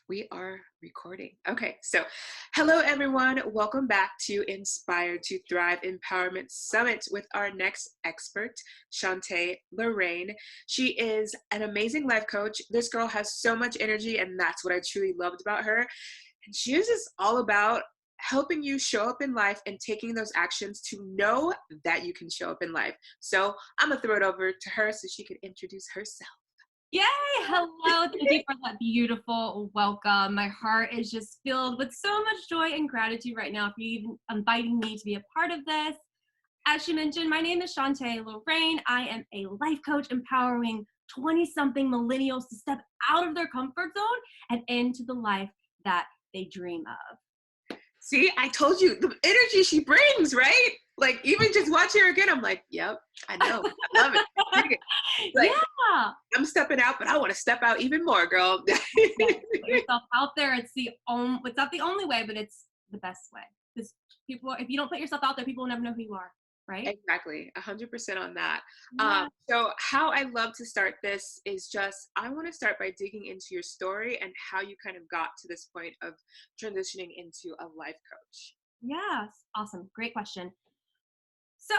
We are recording. Okay, so hello everyone. Welcome back to Inspired to Thrive Empowerment Summit with our next expert, Chantae Lorraine. She is an amazing life coach. This girl has so much energy, and that's what I truly loved about her. And she is just all about helping you show up in life and taking those actions to know that you can show up in life. So I'm gonna throw it over to her so she can introduce herself. Yay! Hello. Thank you for that beautiful welcome. My heart is just filled with so much joy and gratitude right now for you even inviting me to be a part of this. As she mentioned, my name is Chantae Lorraine. I am a life coach empowering 20-something millennials to step out of their comfort zone and into the life that they dream of. See, I told you the energy she brings, right? Like even just watching her again, I'm like, yep, I know. I love it. Like, Yeah. I'm stepping out, but I want to step out even more, girl. Yes, put yourself out there. It's not the only way, but it's the best way. Because if you don't put yourself out there, people will never know who you are, right? Exactly, 100% on that. Yeah. So how I love to start this is just, I want to start by digging into your story and how you kind of got to this point of transitioning into a life coach. Yes. Awesome. Great question. So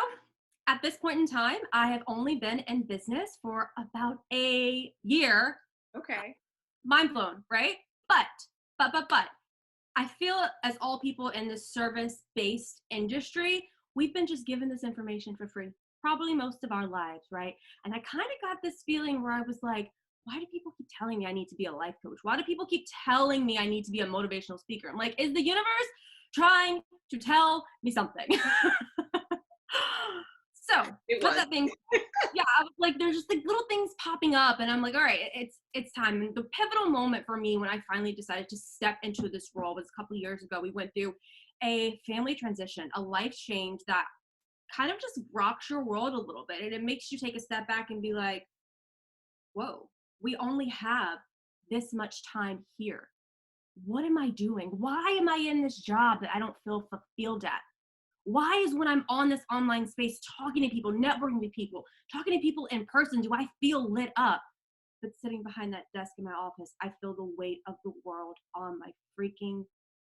at this point in time, I have only been in business for about a year. Okay. Mind blown, right? But I feel as all people in the service-based industry, we've been just given this information for free, probably most of our lives, right? And I kind of got this feeling where I was like, why do people keep telling me I need to be a life coach? Why do people keep telling me I need to be a motivational speaker? I'm like, is the universe trying to tell me something? So, It with was. that being yeah, I was like, there's just like little things popping up, and I'm like, all right, it's time. And the pivotal moment for me when I finally decided to step into this role was a couple of years ago. We went through a family transition, a life change that kind of just rocks your world a little bit, and it makes you take a step back and be like, whoa, we only have this much time here. What am I doing? Why am I in this job that I don't feel fulfilled at? Why is when I'm on this online space talking to people, networking with people, talking to people in person, do I feel lit up? But sitting behind that desk in my office, I feel the weight of the world on my freaking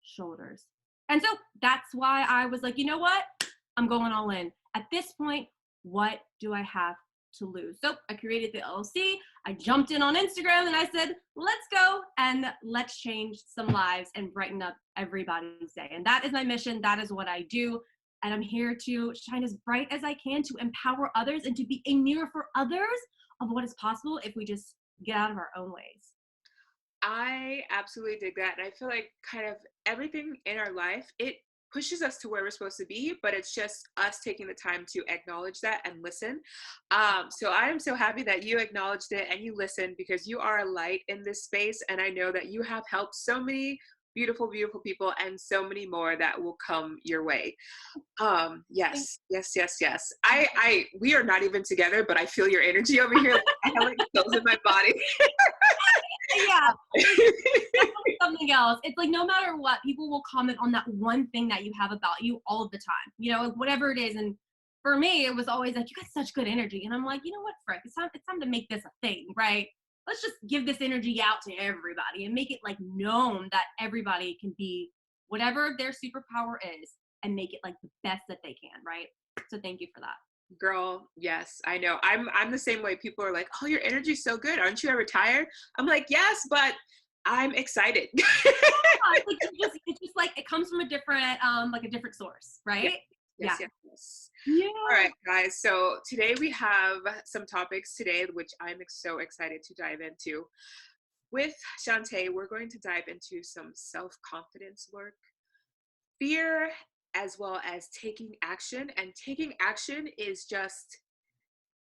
shoulders. And so that's why I was like, you know what? I'm going all in. At this point, what do I have to lose? So I created the LLC. I jumped in on Instagram and I said, let's go and let's change some lives and brighten up everybody's day. And that is my mission. That is what I do. And I'm here to shine as bright as I can to empower others and to be a mirror for others of what is possible if we just get out of our own ways. I absolutely dig that. And I feel like kind of everything in our life, it pushes us to where we're supposed to be, but it's just us taking the time to acknowledge that and listen. So I am so happy that you acknowledged it and you listened because you are a light in this space. And I know that you have helped so many beautiful, beautiful people and so many more that will come your way. Yes. We are not even together, but I feel your energy over here. Like, I have like chills in my body. Yeah, it's definitely something else. It's like no matter what, people will comment on that one thing that you have about you all of the time, whatever it is. And for me, it was always like, you got such good energy. And I'm like, you know what, Frick, it's time to make this a thing, right? Let's just give this energy out to everybody and make it like known that everybody can be whatever their superpower is and make it like the best that they can, right? So thank you for that. Girl, yes, I know. I'm the same way. People are like, "Oh, your energy's so good. Aren't you ever tired?" I'm like, "Yes, but I'm excited." Yeah, it's just like it comes from a different source, Yes, right? yes, Yeah. yes, yes. Yeah. All right, guys. So today we have some topics today, which I'm so excited to dive into. With Chantae, we're going to dive into some self-confidence work, fear, as well as taking action. And taking action is just,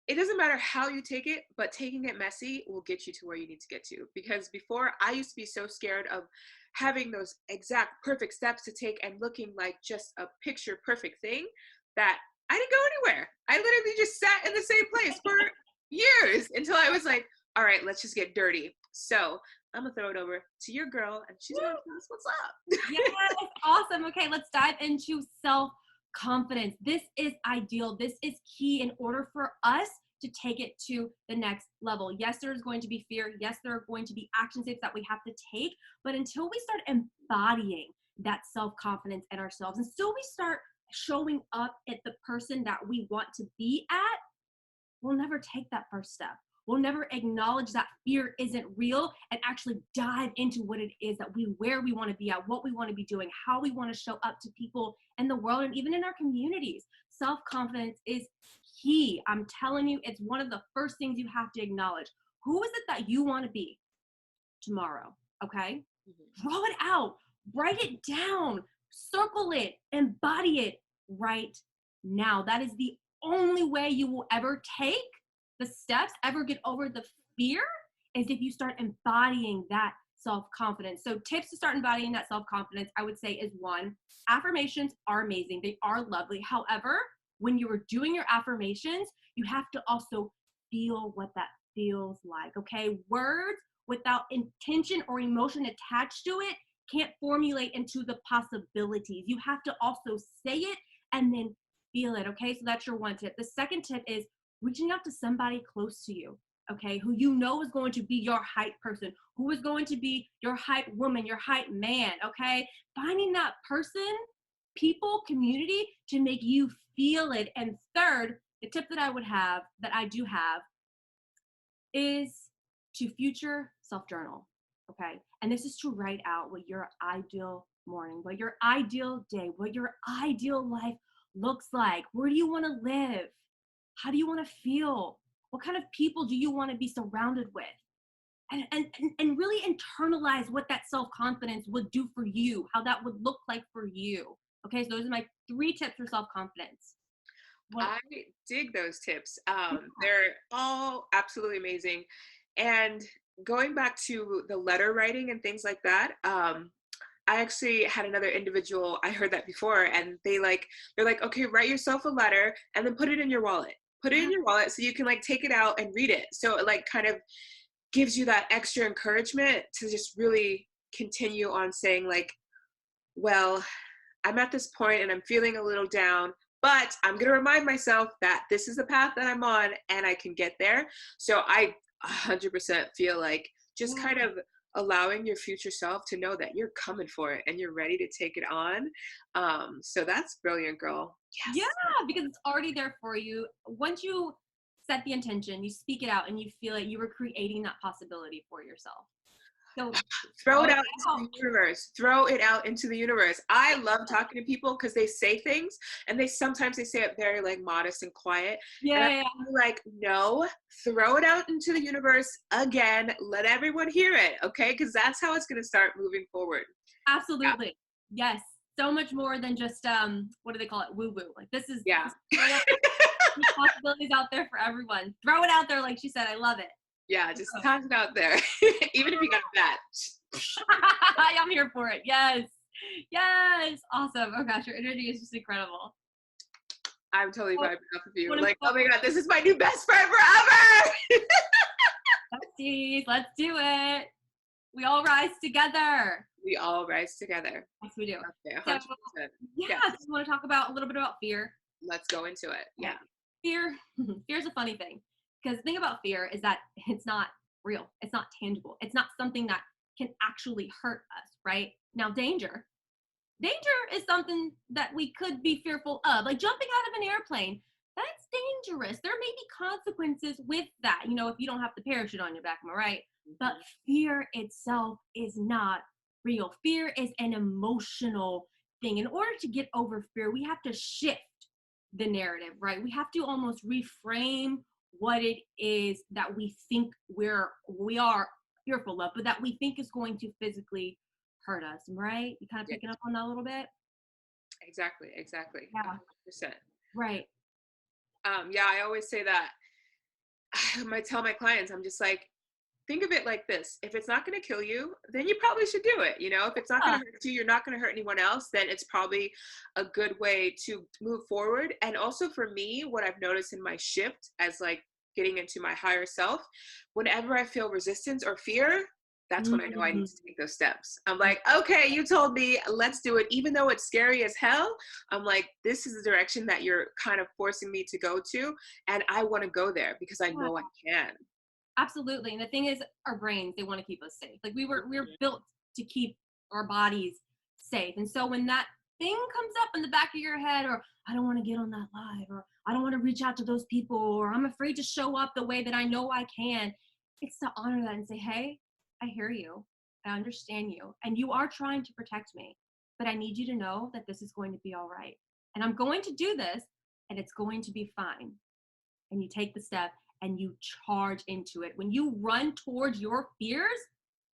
it doesn't matter how you take it, but taking it messy will get you to where you need to get to. Because before, I used to be so scared of having those exact perfect steps to take and looking like just a picture perfect thing that I didn't go anywhere. I literally just sat in the same place for years until I was like, all right, let's just get dirty. So I'm gonna throw it over to your girl and she's gonna tell us what's up. Yes, awesome. Okay, let's dive into self confidence. This is ideal. This is key in order for us to take it to the next level. Yes, there's going to be fear. Yes, there are going to be action steps that we have to take. But until we start embodying that self-confidence in ourselves, until we start showing up at the person that we want to be at, we'll never take that first step. We'll never acknowledge that fear isn't real and actually dive into what it is that where we want to be at, what we want to be doing, how we want to show up to people in the world and even in our communities. Self-confidence is key. I'm telling you, it's one of the first things you have to acknowledge. Who is it that you want to be tomorrow? Okay? Draw it out, write it down, circle it, embody it right now. That is the only way you will ever take the steps, ever get over the fear, is if you start embodying that self-confidence. So tips to start embodying that self-confidence, I would say, is one, affirmations are amazing. They are lovely. However, when you are doing your affirmations, you have to also feel what that feels like, okay? Words without intention or emotion attached to it can't formulate into the possibilities. You have to also say it and then feel it, okay? So that's your one tip. The second tip is reaching out to somebody close to you, okay, who you know is going to be your hype person, who is going to be your hype woman, your hype man, okay? Finding that person, people, community to make you feel it. And third, the tip that I do have, is to future self-journal, okay? And this is to write out what your ideal morning, what your ideal day, what your ideal life looks like. Where do you want to live? How do you want to feel? What kind of people do you want to be surrounded with? And really internalize what that self-confidence would do for you, how that would look like for you. Okay, so those are my 3 tips for self-confidence. I dig those tips. They're all absolutely amazing. And going back to the letter writing and things like that, I actually had another individual, I heard that before, and they're like, okay, write yourself a letter and then put it in your wallet. Put it in your wallet so you can like take it out and read it. So it like kind of gives you that extra encouragement to just really continue on saying like, well, I'm at this point and I'm feeling a little down, but I'm going to remind myself that this is the path that I'm on and I can get there. So I 100% feel like just kind of allowing your future self to know that you're coming for it and you're ready to take it on. So that's brilliant, girl. Yes. Yeah, because it's already there for you. Once you set the intention, you speak it out and you feel it, you were creating that possibility for yourself. So throw it out into the universe. Throw it out into the universe. I love talking to people because they say things and they sometimes say it very like modest and quiet. Yeah, and I'm like, no, throw it out into the universe again. Let everyone hear it, okay? Because that's how it's going to start moving forward. Absolutely. Yeah. Yes. So much more than just what do they call it? Woo woo. Like this is possibilities out there for everyone. Throw it out there, like she said. I love it. Yeah, just toss it out there. Even if you got a bat. I'm here for it. Yes. Yes. Awesome. Oh gosh, your energy is just incredible. I'm totally vibing off of you. Like, oh my God, this is my new best friend forever. Let's do it. We all rise together. We all rise together. Yes, we do. Okay, 100%. So, yeah, I just want to talk about a little bit about fear. Let's go into it. Yeah. Fear is a funny thing. Because the thing about fear is that it's not real. It's not tangible. It's not something that can actually hurt us, right? Now, danger is something that we could be fearful of. Like jumping out of an airplane, that's dangerous. There may be consequences with that, you know, if you don't have the parachute on your back, am I right? But fear itself is not real. Fear is an emotional thing. In order to get over fear, we have to shift the narrative, right? We have to almost reframe what it is that we think we are fearful of, but that we think is going to physically hurt us, right? You kind of picking up on that a little bit? Exactly. Yeah. 100%. Right. Yeah, I always say that. I tell my clients, I'm just like, think of it like this. If it's not going to kill you, then you probably should do it. You know, if it's not going to hurt you, you're not going to hurt anyone else, then it's probably a good way to move forward. And also for me, what I've noticed in my shift as like getting into my higher self, whenever I feel resistance or fear, that's when I know I need Mm. to take those steps. I'm like, okay, you told me, let's do it. Even though it's scary as hell, I'm like, this is the direction that you're kind of forcing me to go to. And I want to go there because I Yeah, know I can. absolutely. And the thing is, our brains, they want to keep us safe. Like we were built to keep our bodies safe. And so when that thing comes up in the back of your head, or I don't want to get on that live, or I don't want to reach out to those people, or I'm afraid to show up the way that I know I can, it's to honor that and say, hey, I hear you. I understand you. And you are trying to protect me. But I need you to know that this is going to be all right. And I'm going to do this, and it's going to be fine. And you take the step and you charge into it. When you run towards your fears,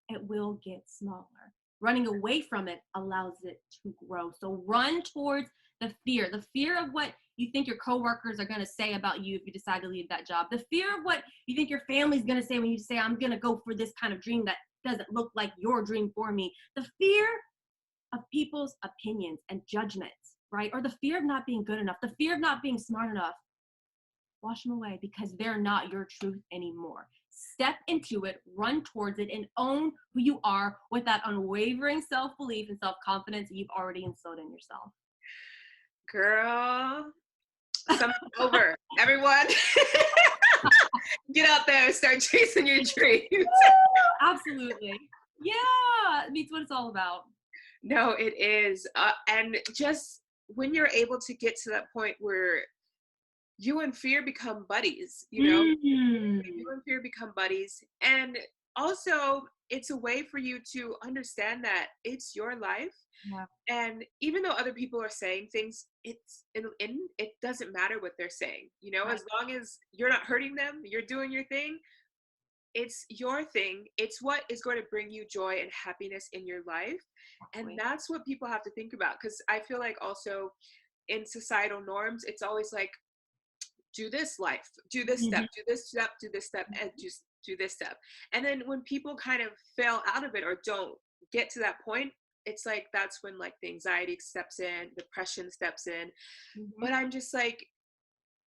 it will get smaller. Running away from it allows it to grow. So run towards the fear of what you think your coworkers are going to say about you if you decide to leave that job, the fear of what you think your family's going to say when you say, I'm going to go for this kind of dream that doesn't look like your dream for me, the fear of people's opinions and judgments, right? Or the fear of not being good enough, the fear of not being smart enough. Wash them away because they're not your truth anymore. Step into it, run towards it, and own who you are with that unwavering self-belief and self-confidence that you've already instilled in yourself. Girl, something's over. Everyone, get out there and start chasing your dreams. Absolutely. Yeah, it's what it's all about. No, it is. And just when you're able to get to that point where you and fear become buddies, you and fear become buddies. And also, it's a way for you to understand that it's your life. Yeah. And even though other people are saying things, it doesn't matter what they're saying. Right. As long as you're not hurting them, you're doing your thing. It's your thing. It's what is going to bring you joy and happiness in your life. And Exactly. that's what people have to think about. Because I feel like also in societal norms, it's always like, do this life, do this step, Mhm. do this step, do this step, and just do this step. And then when people kind of fail out of it or don't get to that point, it's like that's when like the anxiety steps in, depression steps in. Mhm. But I'm just like,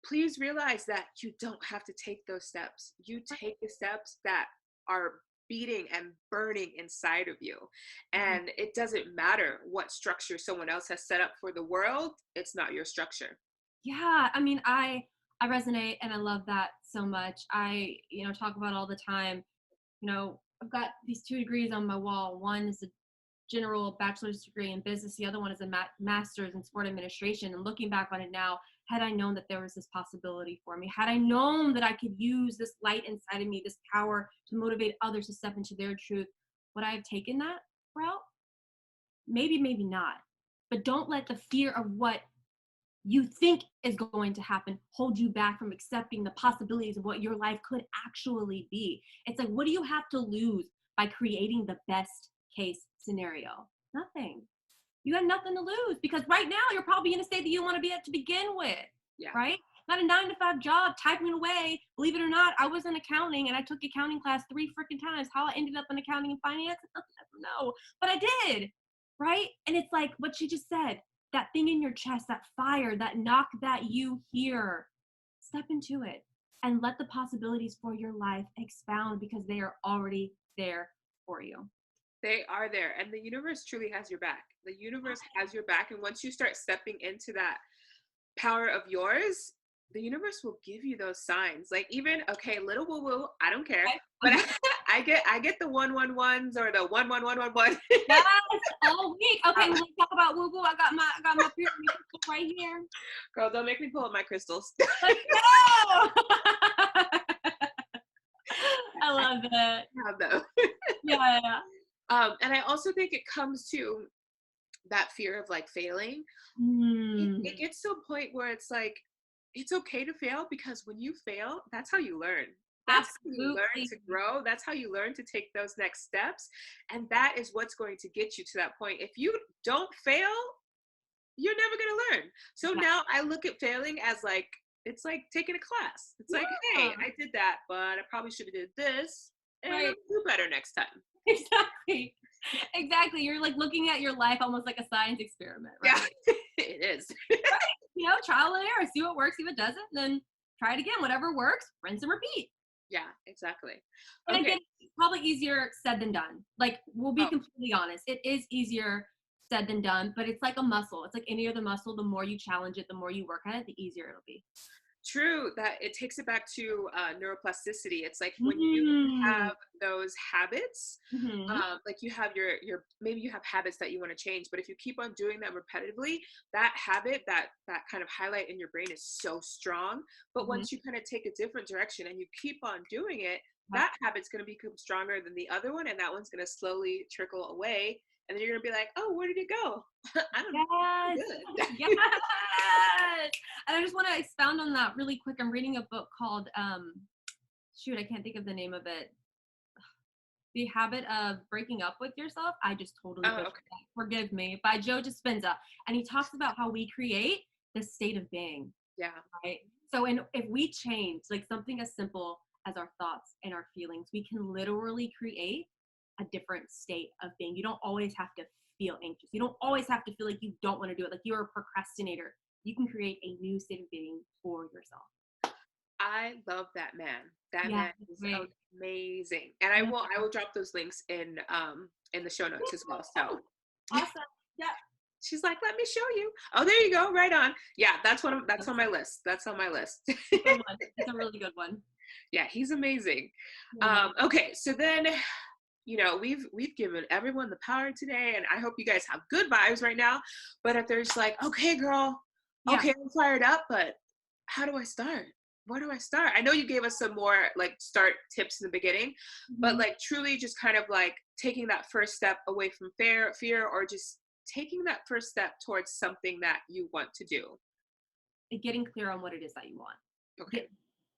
please realize that you don't have to take those steps. You take the steps that are beating and burning inside of you. Mhm. And it doesn't matter what structure someone else has set up for the world, it's not your structure. Yeah, I mean, I resonate and I love that so much. I, talk about all the time. I've got these 2 degrees on my wall. One is a general bachelor's degree in business. The other one is a master's in sport administration. And looking back on it now, had I known that there was this possibility for me, had I known that I could use this light inside of me, this power to motivate others to step into their truth, would I have taken that route? Maybe, maybe not. But don't let the fear of what you think is going to happen hold you back from accepting the possibilities of what your life could actually be. It's like, what do you have to lose by creating the best case scenario? Nothing. You have nothing to lose because right now you're probably in a state that you want to be at to begin with, Yeah. right? Not a 9-to-5 job typing away. Believe it or not, I was in accounting and I took accounting class 3 freaking times. How I ended up in accounting and finance, I don't know, but I did, right? And it's like what she just said, that thing in your chest, that fire, that knock that you hear, step into it and let the possibilities for your life expound because they are already there for you. They are there, and the universe truly has your back. The universe has your back, and once you start stepping into that power of yours, the universe will give you those signs. Like even okay, little woo woo, I don't care, but I get the 111s or the 11111. Yes, all week. Okay, let's talk about woo woo. I got my pyramid crystal right here. Girl, don't make me pull up my crystals. Let's go. I love it. Have them. Yeah. And I also think it comes to that fear of like failing. It gets to a point where it's like it's okay to fail because when you fail, that's how you learn. That's how you learn Absolutely. to grow. That's how you learn to take those next steps. And that is what's going to get you to that point. If you don't fail, you're never going to learn. So Yeah. now I look at failing as like, it's like taking a class. It's like, hey, Yeah. I did that, but I probably should have did this and Right. I'll do better next time. Exactly. Exactly. You're like looking at your life almost like a science experiment, right? Yeah, it is. Trial and error. See what works, see what doesn't, then try it again. Whatever works, rinse and repeat. Yeah, exactly. And Okay. again, it's probably easier said than done. Like, we'll be Oh, completely honest. It is easier said than done, but it's like a muscle. It's like any other muscle. The more you challenge it, the more you work at it, the easier it'll be. true. That it takes it back to neuroplasticity. It's like when you Mm. have those habits, Hmm. like you have your maybe you have habits that you want to change, but if you keep on doing them repetitively, that habit, that kind of highlight in your brain is so strong. But Hmm. once you kind of take a different direction and you keep on doing it, Yep. that habit's going to become stronger than the other one, and that one's going to slowly trickle away. And then you're going to be like, oh, where did it go? I don't know. Yes. Good. Yes. And I just want to expound on that really quick. I'm reading a book called shoot, I can't think of the name of it. The Habit of Breaking Up with Yourself. I just totally Oh, butchered okay. that. Forgive me. By Joe Dispenza. And he talks about how we create the state of being, Yeah. right? So if we change like something as simple as our thoughts and our feelings, we can literally create a different state of being. You don't always have to feel anxious. You don't always have to feel like you don't want to do it, like you're a procrastinator. You can create a new state of being for yourself. I love that man. That Yeah, man it's is great. amazing. And Yeah. I will drop those links in the show notes as well. So Oh, awesome. Yeah. she's like, let me show you. Oh, there you go. Right on. Yeah, that's on my list. That's on my list. Good one. It's a really good one. Yeah, he's amazing. Yeah. Okay, so then we've given everyone the power today, and I hope you guys have good vibes right now. But if there's like, okay, girl, Yeah. okay, I'm fired up, but how do I start? Where do I start? I know you gave us some more like start tips in the beginning, but Mhm. like truly just kind of like taking that first step away from fear, or just taking that first step towards something that you want to do. Getting clear on what it is that you want. Okay. Get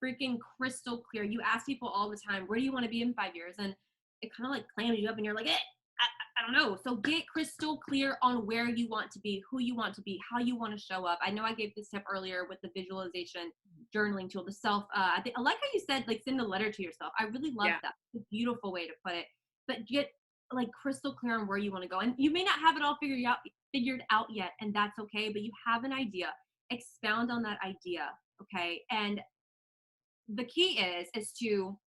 freaking crystal clear. You ask people all the time, where do you want to be in 5 years? And it kind of like clams you up and you're like, I don't know. So get crystal clear on where you want to be, who you want to be, how you want to show up. I know I gave this tip earlier with the visualization journaling tool, the self. I like how you said, like, send a letter to yourself. I really love Yeah. that. It's a beautiful way to put it. But get like crystal clear on where you want to go. And you may not have it all figured out yet, and that's okay, but you have an idea. Expound on that idea, okay? And the key is to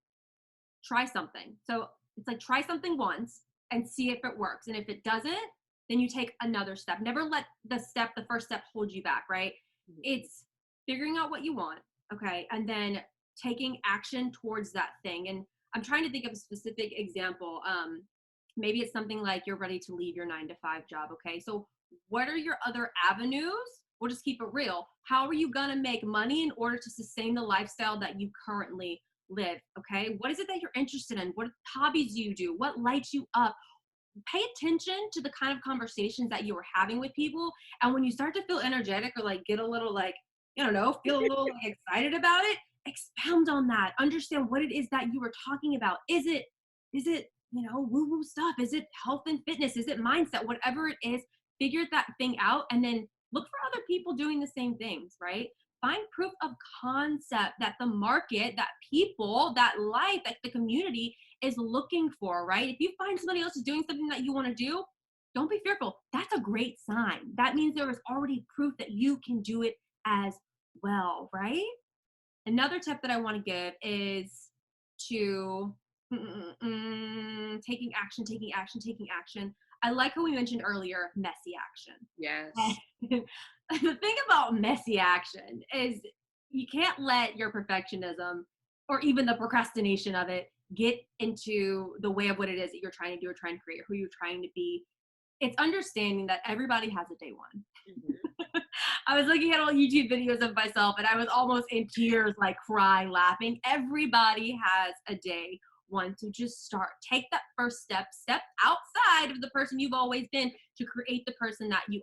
try something. So it's like try something once and see if it works. And if it doesn't, then you take another step. Never let the first step hold you back, right? Mhm. It's figuring out what you want, okay? And then taking action towards that thing. And I'm trying to think of a specific example. Maybe it's something like you're ready to leave your 9 to 5 job, okay? So what are your other avenues? We'll just keep it real. How are you gonna make money in order to sustain the lifestyle that you currently live? Okay, what is it that you're interested in? What hobbies do you do? What lights you up? Pay attention to the kind of conversations that you are having with people, and when you start to feel energetic or like get a little like, I don't know, feel a little like excited about it, expound on that. Understand what it is that you were talking about. Is it woo woo stuff? Is it health and fitness? Is it mindset? Whatever it is, figure that thing out and then look for other people doing the same things, right? Find proof of concept that the market, that people, that life, that the community is looking for, right? If you find somebody else is doing something that you want to do, don't be fearful. That's a great sign. That means there is already proof that you can do it as well, right? Another tip that I want to give is to taking action, taking action, taking action. I like how we mentioned earlier messy Yes. action. The thing about messy action is you can't let your perfectionism or even the procrastination of it get into the way of what it is that you're trying to do or trying to create or who you're trying to be. It's understanding that everybody has a day one. Mhm. I was looking at all YouTube videos of myself and I was almost in tears, like crying, laughing. Everybody has a day one. So just start. Take that first step outside of the person you've always been to create the person that you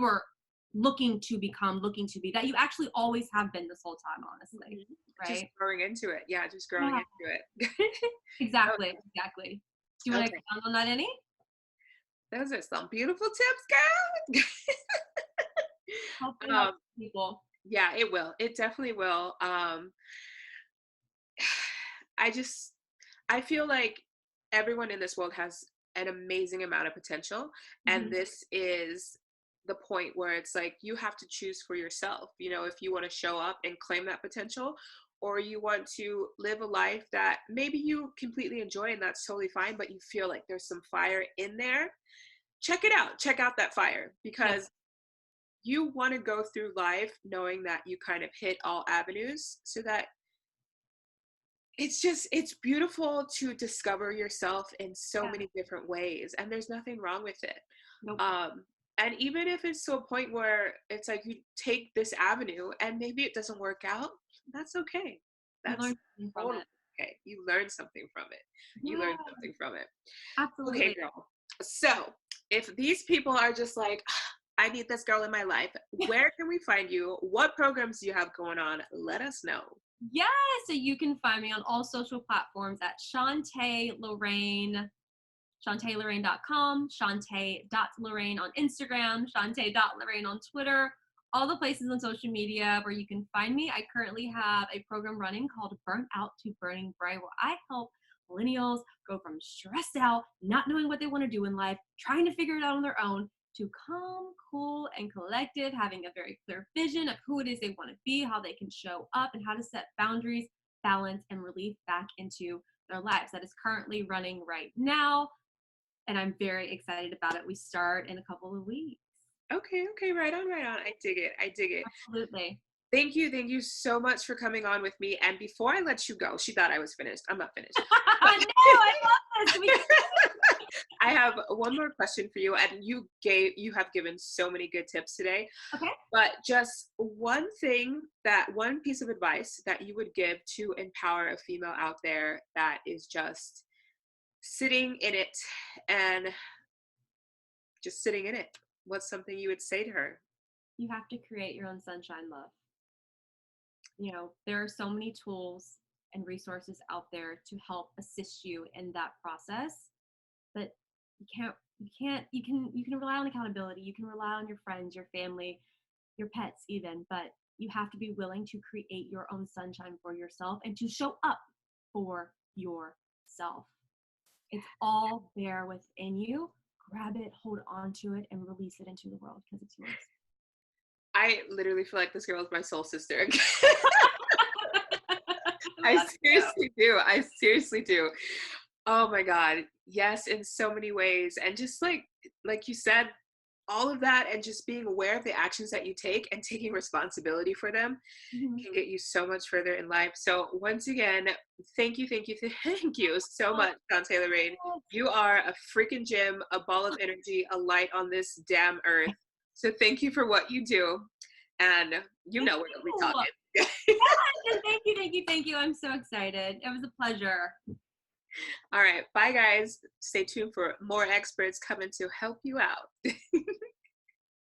are looking to become, looking to be, that you actually always have been this whole time, honestly. Mhm. Just Right? growing into it. Yeah, just growing Yeah, into it. exactly. Exactly. Do you want to Okay. expound on that any? Those are some beautiful tips, girl. Hopefully help um, people. yeah, it will. It definitely will. I just I feel like everyone in this world has an amazing amount of potential, and Mhm. this is the point where it's like you have to choose for yourself. If you want to show up and claim that potential, or you want to live a life that maybe you completely enjoy and that's totally fine, but you feel like there's some fire in there, check it out. Check out that fire, Yep. because you want to go through life knowing that you kind of hit all avenues, so that it's beautiful to discover yourself in so Yeah. many different ways, and there's nothing wrong with it. Nope. And even if it's to a point where it's like you take this avenue and maybe it doesn't work out, that's okay. You That's learn something from totally it. okay. You learn something from it. You learn Yeah, something from it. Okay, absolutely. girl. So if these people are just like, I need this girl in my life, where can we find you? What programs do you have going on? Let us know. Yeah, so you can find me on all social platforms at Chantae Lorraine, ChantaeLorraine.com, Chantae.Lorraine on Instagram, Chantae.Lorraine on Twitter, all the places on social media where you can find me. I currently have a program running called Burnt Out to Burning Bright, where I help millennials go from stressed out, not knowing what they want to do in life, trying to figure it out on their own, to calm, cool, and collected, having a very clear vision of who it is they want to be, how they can show up, and how to set boundaries, balance, and relief back into their lives. That is currently running right now, and I'm very excited about it. We start in a couple of weeks. Okay, okay, right on, right on. I dig it. I dig it. Absolutely. Thank you so much for coming on with me. And before I let you go, she thought I was finished. I'm not finished. No, I love this. I have one more question for you, and you have given so many good tips today. Okay. But just one piece of advice that you would give to empower a female out there that is just sitting in it and just sitting in it. What's something you would say to her? You have to create your own sunshine, love. You know, there are so many tools and resources out there to help assist you in that process, but you can rely on accountability. You can rely on your friends, your family, your pets even, but you have to be willing to create your own sunshine for yourself and to show up for yourself. It's all there within you. Grab it, hold on to it, and release it into the world because it's yours. I literally feel like this girl is my soul sister. I Love you. seriously do. I seriously do. Oh my God. Yes, in so many ways. And just like you said, all of that and just being aware of the actions that you take and taking responsibility for them Mhm. can get you so much further in life. So once again, thank you so much, Chantae Lorraine. You are a freaking gem, a ball of energy, a light on this damn earth. So thank you for what you do. And you Thank know we're gonna be you. talking. Yes, thank you. I'm so excited. It was a pleasure. All right, bye guys. Stay tuned for more experts coming to help you out.